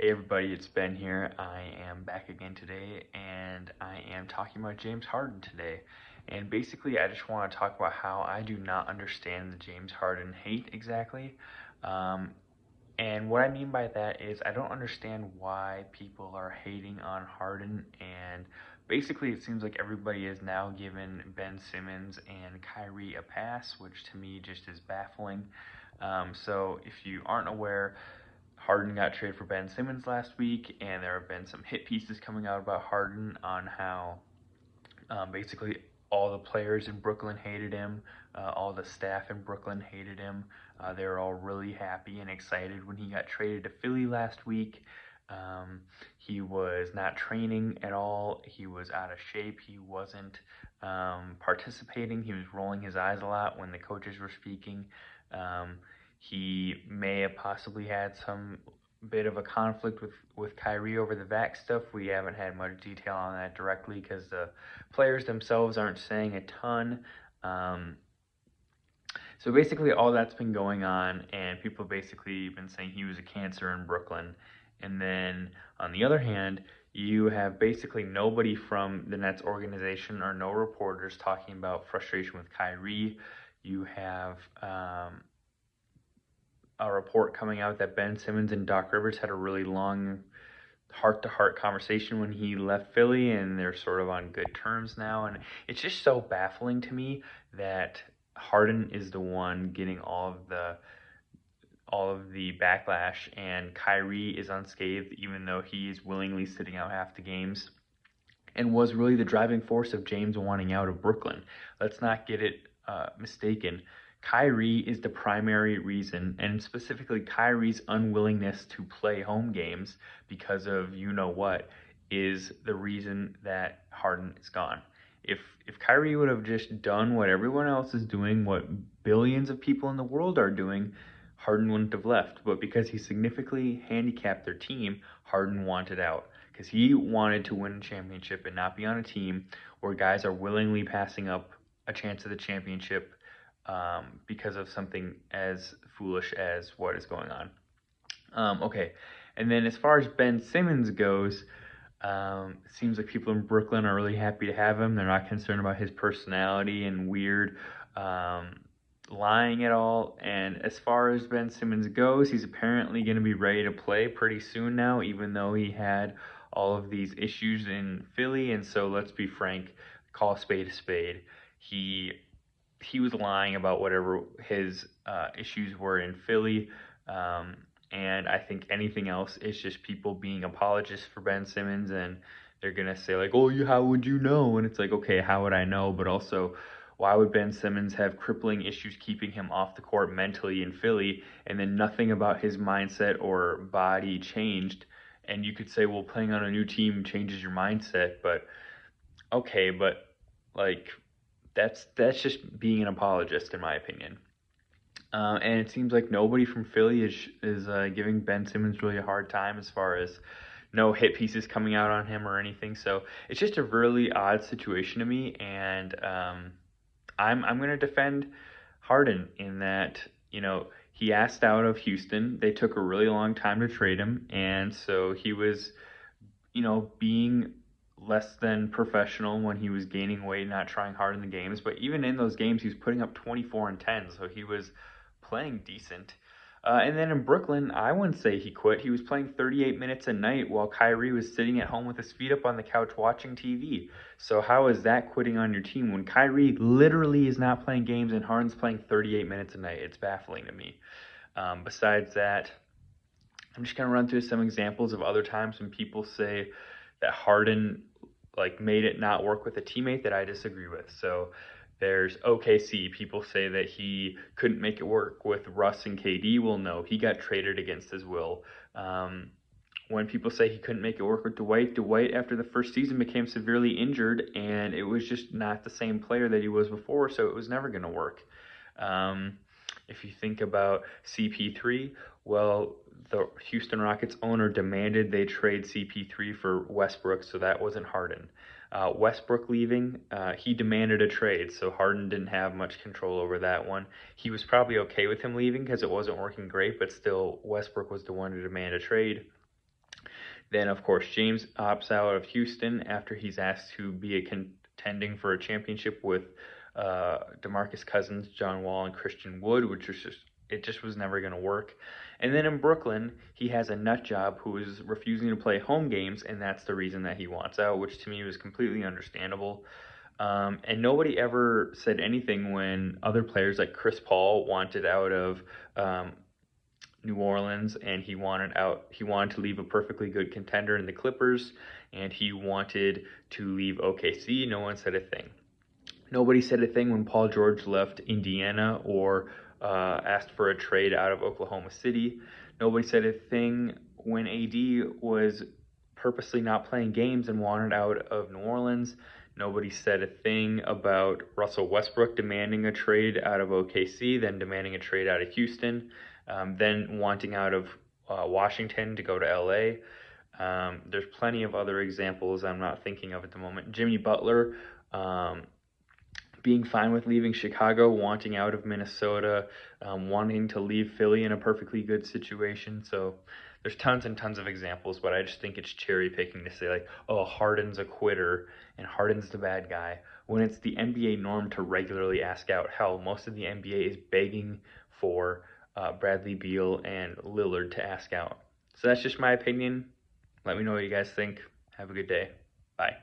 Hey everybody, it's Ben here. I am back again today, and I am talking about James Harden today. And basically, I just want to talk about how I do not understand the James Harden hate exactly. Um, and what I mean by that is I don't understand why people are hating on Harden. And basically, it seems like everybody is now giving Ben Simmons and Kyrie a pass, which to me just is baffling. So if you aren't aware, Harden got traded for Ben Simmons last week, and there have been some hit pieces coming out about Harden on how basically all the players in Brooklyn hated him, all the staff in Brooklyn hated him. They were all really happy and excited when he got traded to Philly last week. He was not training at all. He was out of shape. He wasn't participating. He was rolling his eyes a lot when the coaches were speaking. Um, he may have possibly had some bit of a conflict with Kyrie over the vax stuff. We haven't had much detail on that directly because the players themselves aren't saying a ton. Um, so basically, all that's been going on, and people basically been saying he was a cancer in Brooklyn. And then on the other hand, you have basically nobody from the Nets organization or no reporters talking about frustration with Kyrie. You have a report coming out that Ben Simmons and Doc Rivers had a really long heart-to-heart conversation when he left Philly, and they're sort of on good terms now. And it's just so baffling to me that Harden is the one getting all of the backlash, and Kyrie is unscathed, even though he is willingly sitting out half the games, and was really the driving force of James wanting out of Brooklyn. Let's not get it mistaken. Kyrie is the primary reason, and specifically Kyrie's unwillingness to play home games because of you know what is the reason that Harden is gone. If Kyrie would have just done what everyone else is doing, what billions of people in the world are doing, Harden wouldn't have left. But because he significantly handicapped their team, Harden wanted out because he wanted to win a championship and not be on a team where guys are willingly passing up a chance at the championship because of something as foolish as what is going on. Okay, and then as far as Ben Simmons goes, it seems like people in Brooklyn are really happy to have him. They're not concerned about his personality and weird lying at all. And as far as Ben Simmons goes, he's apparently going to be ready to play pretty soon now, even though he had all of these issues in Philly. And so let's be frank, call a spade a spade. He was lying about whatever his issues were in Philly. And I think anything else is just people being apologists for Ben Simmons, and they're gonna say like, "Oh, how would you know?" And it's like, okay, how would I know? But also, why would Ben Simmons have crippling issues keeping him off the court mentally in Philly, and then nothing about his mindset or body changed? And you could say, well, playing on a new team changes your mindset, but okay, but like that's just being an apologist in my opinion. And it seems like nobody from Philly is giving Ben Simmons really a hard time as far as no hit pieces coming out on him or anything. So it's just a really odd situation to me, and I'm going to defend Harden in that he asked out of Houston. They took a really long time to trade him, and so he was being less than professional when he was gaining weight, not trying hard in the games. But even in those games, he was putting up 24 and 10, so he was playing decent. And then in Brooklyn, I wouldn't say he quit. He was playing 38 minutes a night while Kyrie was sitting at home with his feet up on the couch watching TV. So how is that quitting on your team when Kyrie literally is not playing games and Harden's playing 38 minutes a night? It's baffling to me. Besides that, I'm just going to run through some examples of other times when people say that Harden made it not work with a teammate that I disagree with. So there's OKC. People say that he couldn't make it work with Russ and KD. Well, no, he got traded against his will. When people say he couldn't make it work with Dwight after the first season became severely injured, and it was just not the same player that he was before, so it was never going to work. If you think about CP3, well, the Houston Rockets owner demanded they trade CP3 for Westbrook, so that wasn't Harden. Westbrook leaving, he demanded a trade, so Harden didn't have much control over that one. He was probably okay with him leaving because it wasn't working great, but still, Westbrook was the one to demand a trade. Then, of course, James opts out of Houston after he's asked to be contending for a championship with DeMarcus Cousins, John Wall, and Christian Wood, which was just was never going to work. And then in Brooklyn, he has a nut job who is refusing to play home games, and that's the reason that he wants out, which to me was completely understandable. And nobody ever said anything when other players like Chris Paul wanted out of New Orleans, and he wanted out. He wanted to leave a perfectly good contender in the Clippers, and he wanted to leave OKC. No one said a thing. Nobody said a thing when Paul George left Indiana or asked for a trade out of Oklahoma City. Nobody said a thing when AD was purposely not playing games and wanted out of New Orleans. Nobody said a thing about Russell Westbrook demanding a trade out of OKC, then demanding a trade out of Houston, then wanting out of Washington to go to LA. There's plenty of other examples I'm not thinking of at the moment. Jimmy Butler being fine with leaving Chicago, wanting out of Minnesota, wanting to leave Philly in a perfectly good situation. So there's tons and tons of examples, but I just think it's cherry picking to say like, oh, Harden's a quitter and Harden's the bad guy, when it's the NBA norm to regularly ask out. Hell, most of the NBA is begging for Bradley Beal and Lillard to ask out. So that's just my opinion. Let me know what you guys think. Have a good day. Bye.